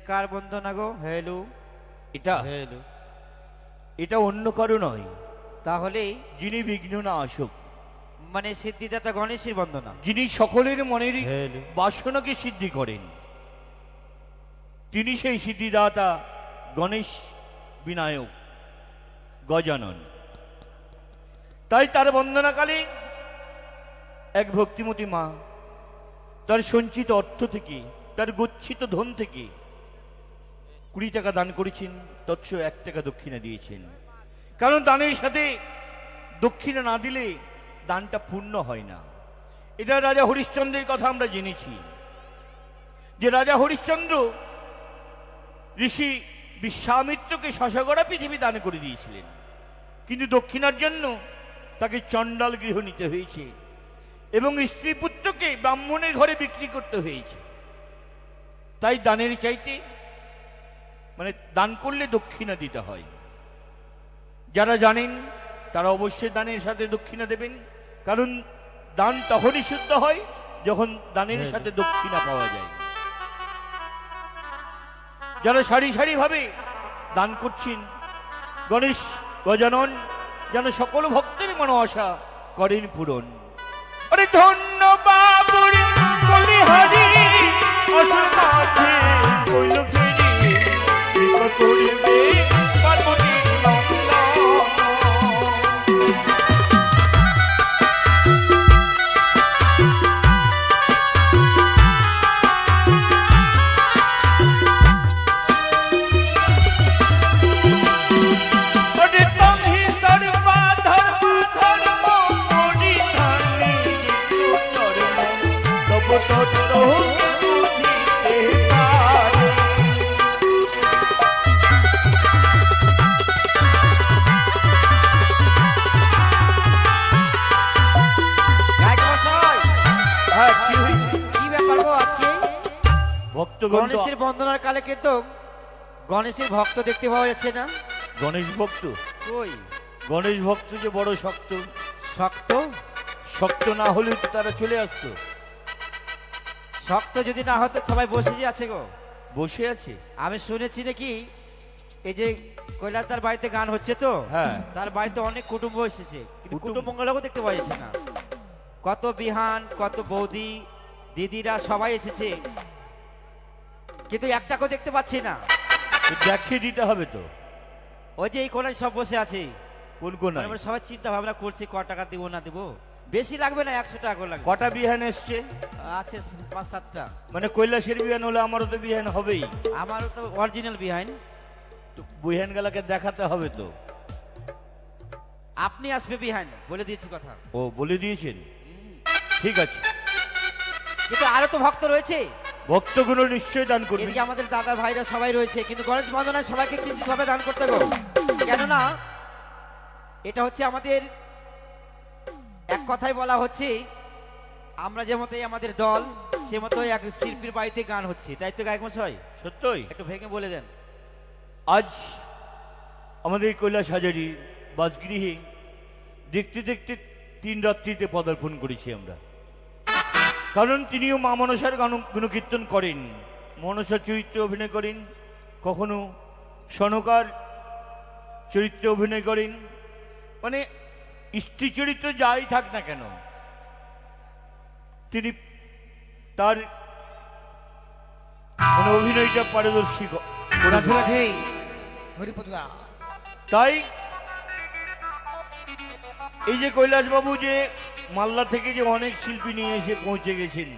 কার বন্দনা গো? Hello এটা hello, এটা অন্য কারো নয়, তাহলে যিনি বিঘ্ন না আসুক, মানে সিদ্ধিদাতা গণেশের বন্দনা। যিনি সকলের মনের হেলু, বাসনাকে সিদ্ধি করেন, তিনি সেই সিদ্ধিদাতা গণেশ বিনায়ক গজানন। তাই তার বন্দনাকালে এক ভক্তিমতী মা তার সঞ্চিত অর্থ থেকে, তার গচ্ছিত ধন থেকে 20 টাকা দান করেছেন, তৎস 1 টাকা দক্ষিণা দিয়েছেন। কারণ দানের সাথে দক্ষিণা না দিলে দানটা পূর্ণ হয় না। এটা রাজা হরিশ্চন্দ্রের কথা আমরা জেনেছি, যে রাজা হরিশ্চন্দ্র ঋষি বিশ্বামিত্রকে শশগড়া পৃথিবী দান করে দিয়েছিলেন, কিন্তু দক্ষিণার জন্য তাকে চণ্ডাল গৃহ নিতে হয়েছে এবং স্ত্রী পুত্রকে ব্রাহ্মণের ঘরে বিক্রি করতে হয়েছে। তাই দানের চাইতে, মানে দান করলে দক্ষিণা দিতে হয়। যারা জানেন তারা অবশ্যই দানের সাথে দক্ষিণা দেবেন, কারণ দান তখনই শুদ্ধ হয় যখন দানের সাথে দক্ষিণা পাওয়া যায়। যারা সারি সারি ভাবে দান করছেন, গণেশ গজানন যেন সকল ভক্তের মনোআশা করেন পূরণ। আরে ধন্য বাবুর বলিহারি অসমাধে কইল ফিরি, কৃপা করিবে পার্বতীর মঙ্গল। গণেশের বন্দনার কালে কিন্তু গণেশের ভক্ত দেখতে পাওয়া যাচ্ছে না। গণেশ ভক্ত কই? গণেশ ভক্ত যে বড় শক্ত, শক্ত শক্ত না হলে তো তারা চলে আসতো। শক্ত যদি না হতো সবাই বসে যে আছে গো, বসে আছে। আমি শুনেছি নাকি এই যে কৈলাসদার বাড়িতে গান হচ্ছে তো, হ্যাঁ, তার বাড়িতে অনেক কুটুম্ব এসেছে, কিন্তু কুটুম্বগুলোকে দেখতে পাওয়া যাচ্ছে না। কত বিহান, কত বৌদি, দিদিরা সবাই এসেছে, কিন্তু একটাকেও দেখতে পাচ্ছি না। দেখিয়ে দিতে হবে তো। ওই যে এই কোনায় সব বসে আছে, কোন কোনায়? আমরা সবাই চিন্তা ভাবনা করছি ক টাকা দিব না দিব। বেশি লাগবে না, 100 টাকা করে লাগবে। কটা বিহান এসছে? আছে 5-7টা। মানে কৈলাসের বিহান হলে আমারও তো বিহান হবেই। আমারও তো অরিজিনাল বিহাইন। তো বিহান গুলাকে দেখাতে হবে তো। আপনি আসবে বিহাইন, বলে দিয়েছি কথা। ও বলে দিয়েছেন, ঠিক আছে। কিন্তু আরো তো ভক্ত রয়েছে, ভক্তগুলো নিশ্চয়ই দান করবে। এদিকে আমাদের দাদা ভাইরা সবাই রয়েছে, কিন্তু গণেশ বন্দনায় সবাইকে কিঞ্চিত ভাবে দান করতে গো। কেননা এটা হচ্ছে আমাদের এক কথাই বলা হচ্ছে, আমরা যে মতোই আমাদের দল, সে মতোই এক শিল্পীর বাড়িতে গান হচ্ছে, তাই তো গায়ক মশাই? সত্যই। একটু ভেঙে বলে দেন। আজ আমাদের কৈলাস হাজারি বাসগৃহে দেখতে দেখতে 3 রাত্রিতে পদার্পণ করেছি আমরা। কারণ তিনিও মা মনসার গুণকীর্তন করেন, মনসার চরিত্রে অভিনয় করেন, কখনো সনকার চরিত্রে অভিনয় করেন। মানে স্ত্রী চরিত্র যাই থাক না কেন, তিনি তার মানে অভিনয়টা পারদর্শী। তাই এই যে কৈলাসবাবু যে মালদা থেকে যে অনেক শিল্পী নিয়ে এসে পৌঁছে গেছেন,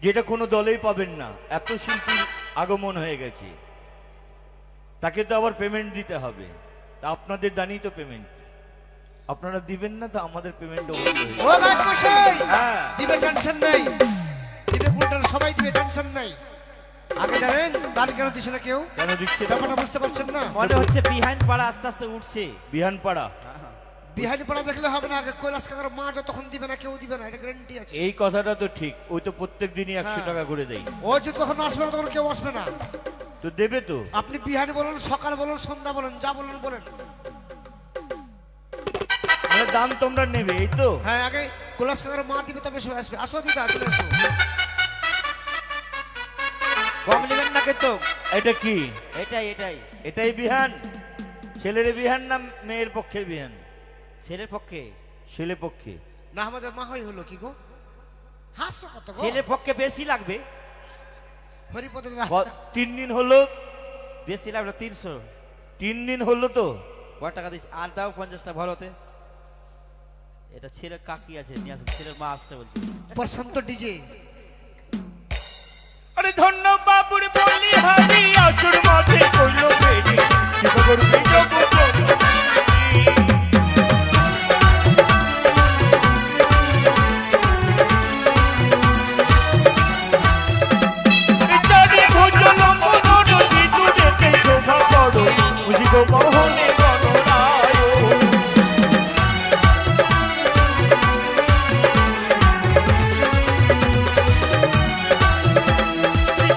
যেটা কোনো দলেই পাবেন না, এত শিল্পীর আগমন হয়ে গেছে, তাকে তো আবার পেমেন্ট দিতে হবে। তা আপনাদের জানি তো পেমেন্ট আপনারা দিবেন না, তো আমাদের পেমেন্ট হ্যাঁ দিবে, টেনশন নেই, দিবে পুরোটা সবাই দিবে, টেনশন নেই। আগে জানেন দান কেন দিছে না কেউ? কেন দিচ্ছে ব্যাপারটা বুঝতে পারছেন না? মনে হচ্ছে বিহাইন পাড়া আস্তে আস্তে উঠছে। বিহান পাড়া, বিহারি পাড়া দেখলে হবে না, আগে কৈলাস কাকার মা যতক্ষণ দিবে না কেউ দিবে না, এটা গ্যারান্টি আছে। এই কথাটা তো ঠিক। ওই তো প্রত্যেক দিনই 100 টাকা করে দেয়। ও যদি তখন আসবে না, তখন কেউ আসবে না। তো দেবে তো। আপনি বিহারি বলেন, সকাল বলেন, সন্ধ্যা বলেন, যা বলেন বলেন, মানে দাম তোমরা নেবে, এই তো? হ্যাঁ, আগে কৈলাস কাকার মা দিবে তবে সবাই আসবে। আসো দিদা, চলে আসো। কম নেবেন না কিন্তু এটা কি? এটাই এটাই এটাই বিহান? ছেলের বিহান না মেয়ের পক্ষের বিহান? ছেলের পক্ষে। ছেলে পক্ষে। না আমাদের মা হই হলো কি গো? হাসছো কত গো? ছেলের পক্ষে বেশি লাগবে, হরিপদ 3 দিন হলো। বেশি লাগবে 300। 3 দিন হলো তো। কত টাকা দিচ্ছি? আর দাও 50টা ভরতে। এটা ছেলের কাকি আছে, নিয়ে আসুন। ছেলের মা আসছে বলছে। প্রশান্ত ডিজে। আরে ধন্য বাবুর বলি হারি আসুর মাঠে কইল বেরি শিবগর বিজয় মোহনে গণরায়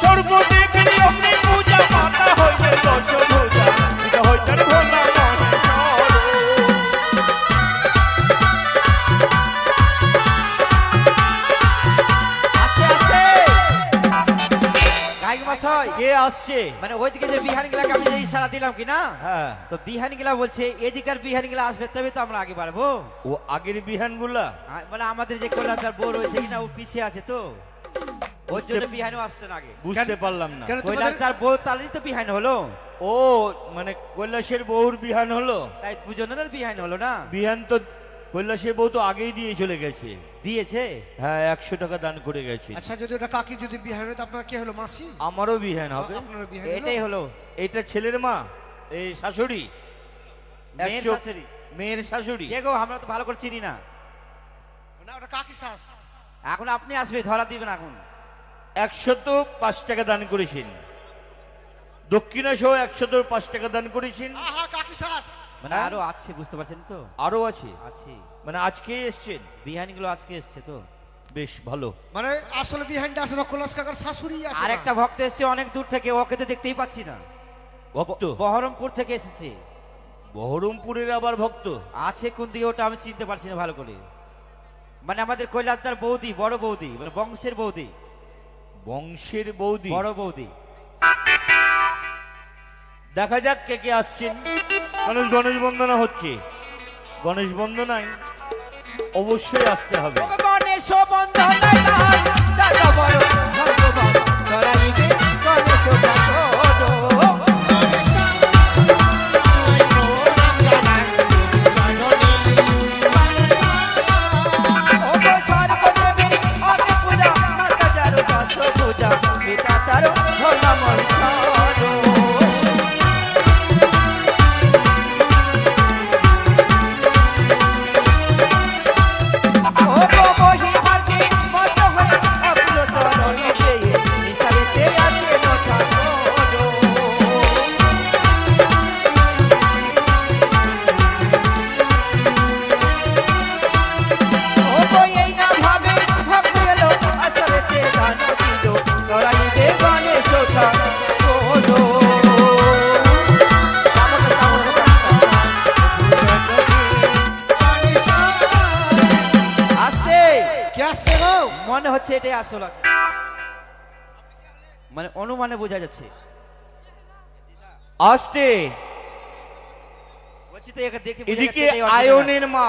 সর্বদেবের অগ্নি পূজা মাতা হইবে দশ ভূজা এটা হইতে ভোলা আস্তে আস্তে গায়ক মশাই, কে আসছে? মানে ওইদিকে যে বিহানি গুলাকে আমি যে ইশারা দিলাম কি না, হ্যাঁ, তো বিহানি গুলা বলছে এদিকার বিহানি গুলা আসবে, তবে তো আমরা আগে বাড়বো। ও আগের বিহান গুলা। মানে আমাদের যে কল্যাণদার বউ রয়েছে কিনা, ও পিছিয়ে আছে, তো ওর জন্য বিহানিও আসছে না আগে। বুঝতে পারলাম না। কেন তোমাদের কল্যাণদার বউ তারই তো বিহানি হলো, ও মানে কৈলাসের বউর বিহান হলো। তাই দুজনের বিহানি হলো না। বিহান তো কৈলাসের বউ তো আগেই দিয়ে চলে গেছে। দিয়েছে। হ্যাঁ, 100 টাকা দান করে গেছে। আচ্ছা যদি ওটা কাকি যদি বিহার হয় তো আপনার কি হলো? মাসি? আমারও বিহান হবে। আপনার বিহার এটাই হলো এটা ছেলের মা, এই শাশুড়ি, মেয়ের 100 শাশুড়ি। মেয়ের শাশুড়ি। কে গো, আমরা তো ভালো করে চিনি না। না ওটা কাকি শাস। এখন আপনি আসবে, ধরা দিবেন এখন। 105 টাকা দান করেছেন। দক্ষিণা সহ 105 টাকা দান করেছেন। আহা কাকি শাস। মানে আরো আছে, বুঝতে পারছেন তো? আরো আছে? আছে, মানে আজকে এসছেন? বিহানি গুলো আজকে এসছে তো। বেশ ভালো। মানে আসলে বিহাইন্ডটা আসলে কৈলাস কাকার শাশুড়ি আছে। আর একটা ভক্ত এসছে অনেক দূর থেকে, ওকে তো দেখতেই পাচ্ছি না। ভক্ত? বহরমপুর থেকে এসেছে। বহরমপুরের আবার ভক্ত? আছে কোন দিকে ওটা আমি চিনতে পারছি না ভালো করে। মানে আমাদের কৈলাসদার বৌদি, বড় বৌদি, মানে বংশের বৌদি। বংশের বৌদি, বড় বৌদি। দেখা যাক কে কে আসছেন। গণেশ বন্দনা হচ্ছে। গণেশ বন্দনায় অবশ্যই আসতে হবে। গণেশ বন্দনায় দাদা বড় ভগবান ধরাইবে গণেশ ঠাকুর। মনে হচ্ছে এটাই আসল আছে, মানে অনুমানে বোঝা যাচ্ছে। আসতে বলছি তো একে দেখে বোঝা এদিকে যাচ্ছে এটাই original। আয়নের মা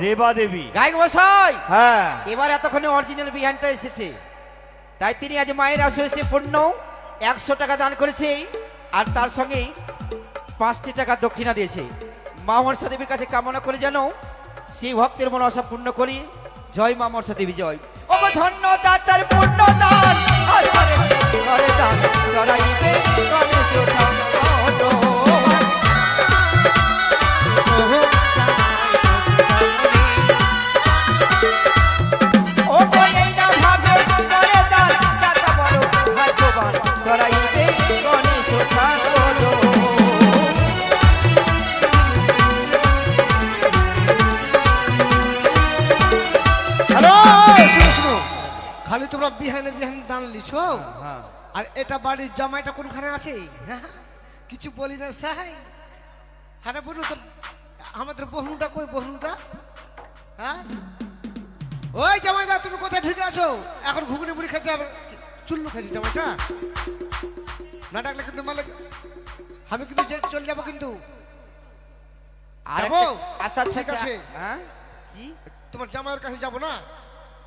রেবা দেবী। গায়ক মশাই, হ্যাঁ, এবার এতক্ষণে অরিজিনাল বিহানটা এসেছে, তাই তিনি আজ মায়ের আসে এসে পূর্ণ 100 টাকা দান করেছে, আর তার সঙ্গে 5টি টাকা দক্ষিণা দিয়েছে। মা মনসা দেবীর কাছে কামনা করে যেন সেই ভক্তের মন আশা পূর্ণ করি। জয় মা মনসা দেবী জয়। ও ধন্য দাতার পূর্ণ দান, আছরে ঘরে দান করাইবে গণেশ ঠাকুর। ও এই না ভাবে করে দান দাতা বড় ভাগ্যবান করাইবে গণেশ ঠাকুর। হ্যালো শুনো শুনো, খালি তোমরা বিহানে বিহান দান লিছো, হ্যাঁ, আর এটা বাড়ির জামাইটা কোনখানে আছে? হ্যাঁ, কিছু বলি না সাই। হ্যাঁ বলু তো, আমাদের বহনুটা কই? বহনুটা হ্যাঁ, ওই জামাইদা তুমি কোথায় ঢুকে আছো? এখন ঘুগনি মুড়ি খেতে হবে, চুল্লু খাচ্ছি জামাইটা। না ডাকলে কিন্তু মালিক আমি কিন্তু চলে যাবো কিন্তু। আর যাবো? আচ্ছা আচ্ছা ঠিক আচ্ছা। আছে। হ্যাঁ কি তোমার জামাইয়ের কাছে যাবো না,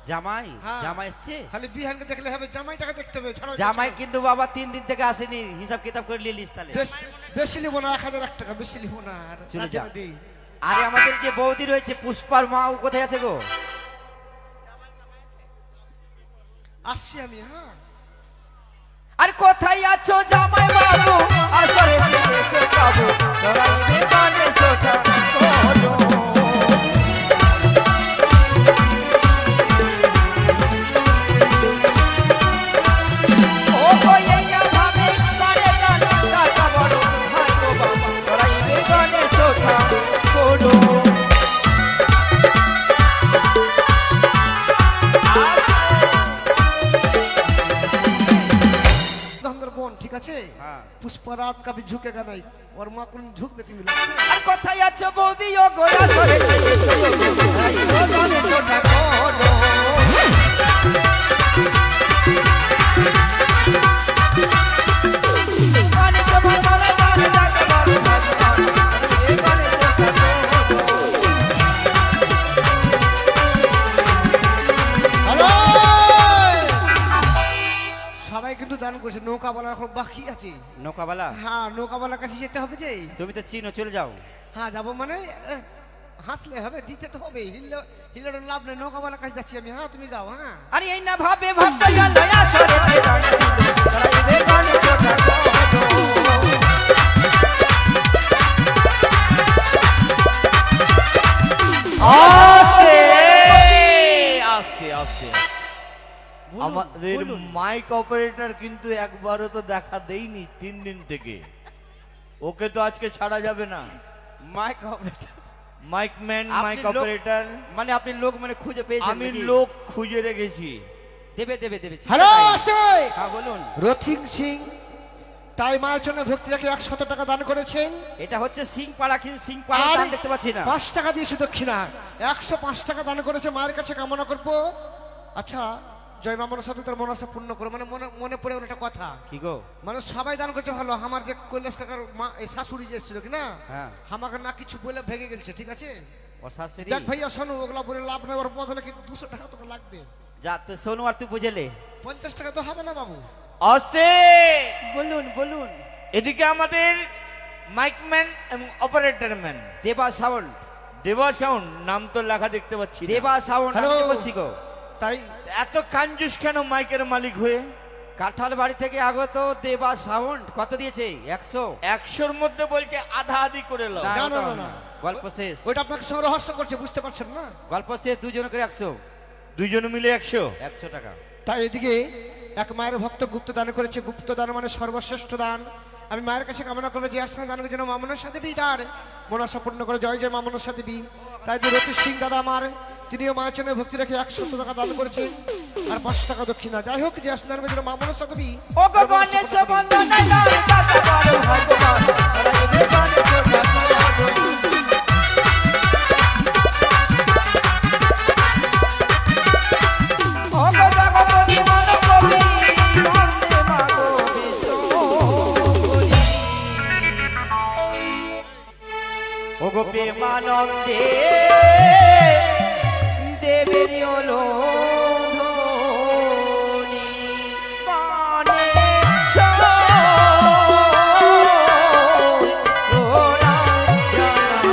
জামাই? হ্যাঁ। জামাই এসছে? খালি বিহানকে দেখলে হবে, জামাইটাকে দেখতে হবে। ছাড়ো জামাই কিন্তু বাবা 3 দিন থেকে আসেনি, হিসাব কিতাব করে নিয়ে লিস তাহলে। বেশি নিবো না, 1001 টাকা বেশি নিবো না। আর চলে রাজি যা। বাদী। আরে আমাদের যে বৌদি রয়েছে পুষ্পার মা, ও কোথায় আছে গো? আসছি আমি। হ্যাঁ আরে কোথায় আছো জামাই বাবু, আসরে এসে পাবো তোরা ইবে গানে সোটা কোলো। ও কই এই না ভাবে পারে গানা টাকা বড় হাই গো বাবা তোরা ইবে গানে সোটা কোলো। আমাদের বোন ঠিক আছে। হ্যাঁ। পুষ্পরাত কবি ঝুঁকেগা নাই, ওর মা কোন ঝুঁকবে তুমি লাগছে। আর কোথায় আছো বৌদি ও গোয়া সরে হাই গো গানে সোটা কোলো। গানে তোমার মালা গানে টাকা বড় হাই গো বাবা এই গানে সোটা কোলো। হ্যালো, সবাই কিন্তু দান করছে, নৌকা বলার এখন বাকি আছে। নৌকাবালা হ্যাঁ নৌকা বলার কাছে যেতে হবে যে। তুমি তো চিনো, চলে যাও। হ্যাঁ যাবো মানে হাসলে হবে, দিতে তো হবে। হিলের লাভ নেই, নৌকা বলার কাছে যাচ্ছি আমি। হ্যাঁ তুমি গাও। হ্যাঁ আরে এই না ভাবে ভক্ত গয়া সরে বে গানে সোটা কোলো। আস্তে আস্তে আস্তে। বলুন, আমাদের বলুন। মাইক অপারেটর কিন্তু একবারও তো দেখা দেইনি 3 দিন থেকে। ওকে তো আজকে ছাড়া যাবে না। মাইক অপারেটর মাইক ম্যান, আপনি মাইক লোক- অপারেটর মানে আপনি লোক মানে খুঁজে পেয়েছেন আমি নাকি? লোক খুঁজে রেখেছি। দেবে দেবে দেবে। হ্যালো আসতে হ্যাঁ বলুন। রথিন সিং তাই মায়ের জন্য ভক্তিরাকে 100 টাকা দান করেছেন। এটা হচ্ছে সিংপাড়া, কিন্তু সিংপাড়া আর দাম দেখতে পাচ্ছি না। 5 টাকা দিয়েছে দক্ষিণা, 105 টাকা দান করেছে। মায়ের কাছে কামনা করবো। আচ্ছা জয় মা মনসা তোর মনসা পূর্ণ করো। মানে মনে মনে পড়ে ওর একটা কথা, কি গো? মানে সবাই দান করছে ভালো। আমার যে কৈলাস কাকার মা এই শাশুড়ি যে এসেছিল কি না, হ্যাঁ। আমাকে না কিছু বলে ভেঙে গেছে। ঠিক আছে ওর শাশুড়ি দেখ ভাইয়া শোনো, ওগুলা বলে লাভ নেই। ওর বদলে কি 200 টাকা তোকে লাগবে। যাতে শোনো, আর তুই বুঝেলে 50 টাকা তো হবে না বাবু। আস্তে। বলুন বলুন। এদিকে আমাদের মাইক ম্যান এবং অপারেটর ম্যান দেবা সাউন্ড, দেবা সাউন্ড, নাম তো লেখা দেখতে পাচ্ছি না। দেবা সাউন্ড হ্যালো। আমি বলছি গো। তাই এত কাঞ্জুস কেন মাইকের মালিক হয়ে? কাঁঠাল বাড়ি থেকে আগত দেবা সাউন্ড কত দিয়েছে? 100। 100-র মধ্যে বলছে আধা আধি করে লাও। না, না, না, ওটাও না, না। না। গল্প শেষ, ওইটা আপনাকে সঙ্গে রহস্য করছে, বুঝতে পারছেন না। গল্প শেষ। দুজন করে 100, দুইজন মিলে 100। 100 টাকা। তাই এদিকে এক মায়ের ভক্ত গুপ্ত দান করেছে। গুপ্ত দান মানে সর্বশ্রেষ্ঠ দান। আমি মায়ের কাছে কামনা করবো যে আসলে দান যেন মা মনসা দেবী তার মনসা পূর্ণ করে। জয় জয় মা মনসা দেবী। তাই যে রতি সিং দাদা আমার, তিনিও মায়ের জন্য ভক্তি রেখে 100 টাকা দান করেছেন আর 5 টাকা দক্ষিণা। যাই হোক যে আসলে দান যেন মা মনসা দেবী। ও গো গণেশ বন্দনা নাম কাছে বড় ভগবান তোরা ইবে গানে সোটা কোলো। ও গো জগৎপতি মন কবি বন্দে মাগো বিষ্ণু বলি। ও গো প্রেমানন্দে দেবের হলো ধ্বনি গণেশ তোরা জানা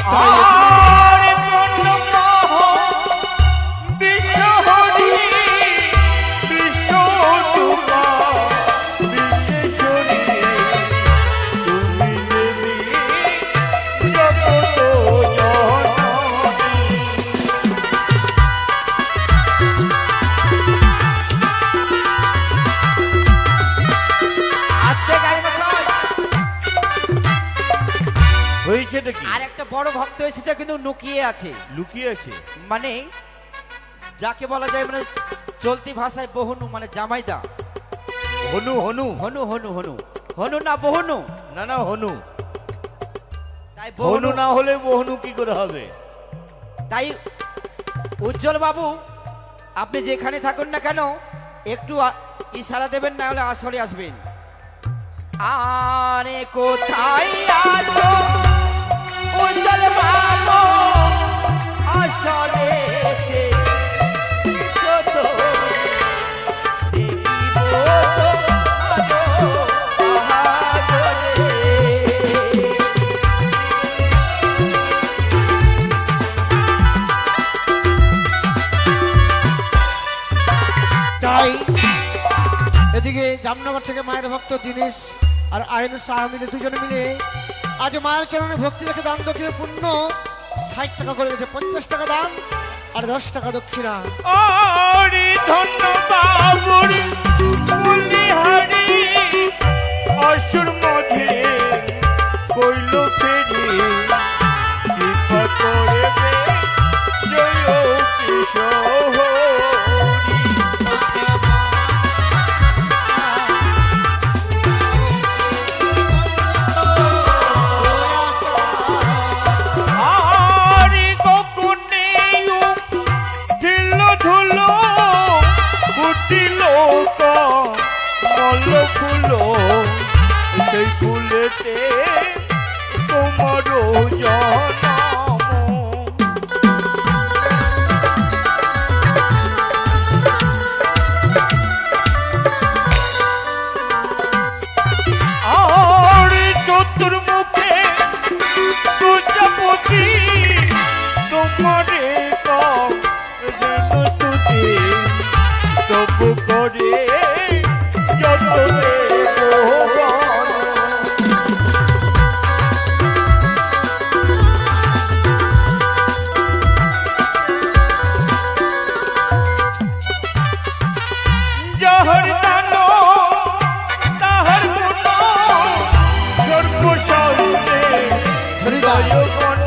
আরে পূর্ণমহ বিশ্বহরি বিশ্বরূপা বিশ্বেশ্বরী তুমি দেবী জগত জননী। আজকে গাই মশাই হয়েছেটা কি? আর একটা বড় ভক্ত এসেছে কিন্তু লুকিয়ে আছে, লুকিয়ে আছে? মানে যাকে বলা যায় মানে চলতি ভাষায় বহনু, মানে জামাইদা। হনু হনু হনু হনু হনু হনু না বহনু, না না হনু। তাই বহনু বহনু না হলে বহনু কি করে হবে? তাই উজ্জ্বল বাবু আপনি যেখানে থাকুন না কেন একটু ইশারা দেবেন, না হলে আসরে আসবেন। আরে কোথায় আছো উজ্জ্বল বাবু, আসরেতে এসো তো, দেখিব তোমার বাহাদুরে। তাই এদিকে জামনগর থেকে মায়ের ভক্ত দীনেশ আর আইন শাহ মিলে দুজনে মিলে আজ মায়ের চরণে ভক্তি রেখে দান দক্ষিণে পূর্ণ 60 টাকা করে গেছে, 50 টাকা দান আর 10 টাকা দক্ষিণা। আরে ধন্য বাবুর মুলিহারি অসুর মধ্যে কইল ফেরি কৃপা করে দে জয় কিশোরী। আরে গগনে দিল ধুলো ফুটিল মল ফুলো, সেই ফুলেতে তোমার জনম। আরে চতুর্মুখে প্রজাপতি তোমারে কম যেন তুতি তবু করে যতনে মোহন। যাহার দান তাহার গুণ সর্বশাস্ত্রে হরিদাস। জয়গণ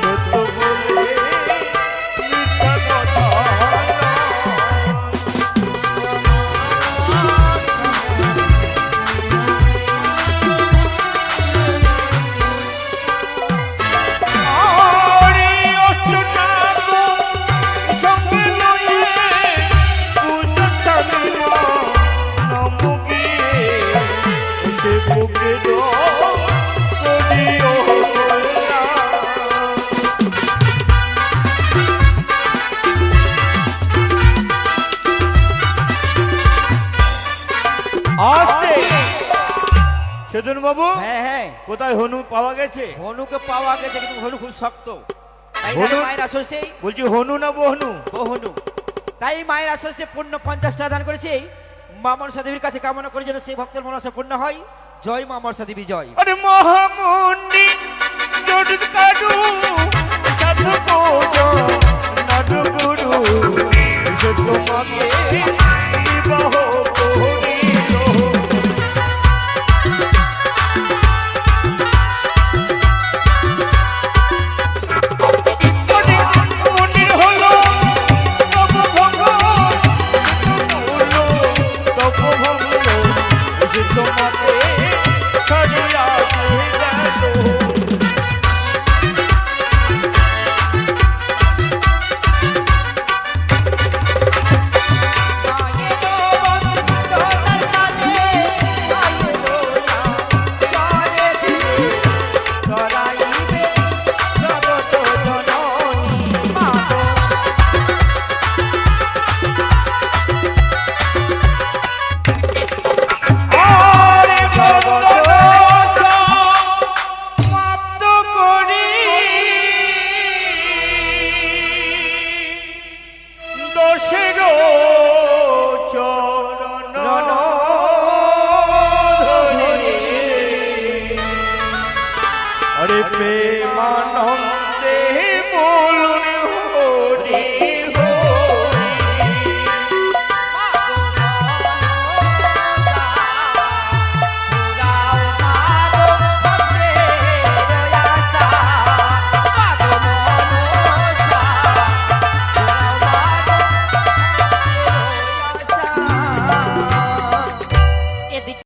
সত্য বলে মিথ্যা কথা নয়। আরে অষ্টনাগ সঙ্গে লয়ে পূজা চালিব নম গিয়ে সে বুকে করিও কল্যাণ। আসতে সেদিন বাবু, হ্যাঁ হ্যাঁ কোথায় হনু পাওয়া গেছে? হনুকে পাওয়া গেছে কিন্তু হনু খুব শক্ত, তাই হনু? মায়ের আসরে বলছি হনু না বহনু? বহনু, তাই মায়ের আসরে পূর্ণ 50 টাকা দান করেছে মা মনসা দেবীর কাছে কামনা করে যেন সেই ভক্তের মনসা পূর্ণ হয়। জয় মা মনসা দেবী জয়। আরে মহামুনি জড়িত কারু